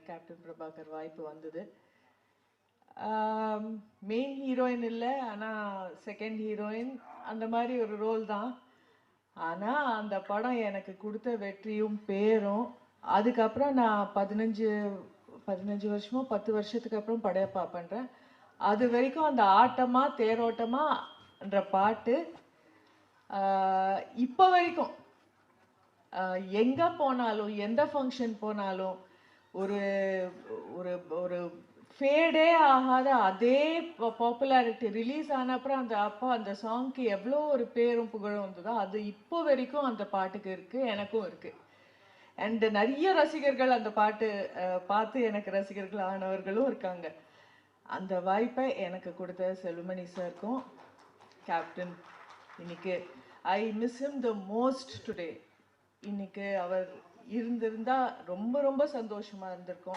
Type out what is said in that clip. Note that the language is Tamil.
கேப்டன் பிரபாகர் வாய்ப்பு வந்தது. மெயின் ஹீரோயின் இல்லை, ஆனால் செகண்ட் ஹீரோயின் அந்த மாதிரி ஒரு ரோல் தான். ஆனால் அந்த படம் எனக்கு கொடுத்த வெற்றியும் பேரும், அதுக்கப்புறம் நான் 15 வருஷமோ 10 வருஷத்துக்கு அப்புறம் படையப்பா பண்ணுறேன். அது வரைக்கும் அந்த ஆட்டமா தேரோட்டமான்ற பாட்டு இப்போ வரைக்கும் எங்கே போனாலும் எந்த ஃபங்க்ஷன் போனாலும் ஒரு ஒரு ஒரு ஃபேடே ஆகாத அதே பாப்புலாரிட்டி ரிலீஸ் ஆன அப்புறம் அந்த சாங்க்கு எவ்வளோ ஒரு பேரும் புகழும் வந்ததோ அது இப்போ வரைக்கும் அந்த பாட்டுக்கு இருக்குது, எனக்கும் இருக்குது. அண்ட் நிறைய ரசிகர்கள் அந்த பாட்டு பார்த்து எனக்கு ரசிகர்கள் ஆனவர்களும் இருக்காங்க. அந்த வாய்ப்பை எனக்கு கொடுத்த செல்வமணி சாருக்கும் கேப்டன், இன்னைக்கு I miss him the most today. இன்னைக்கு அவர் இருந்திருந்தா ரொம்ப ரொம்ப சந்தோஷமா இருந்திருக்கும்.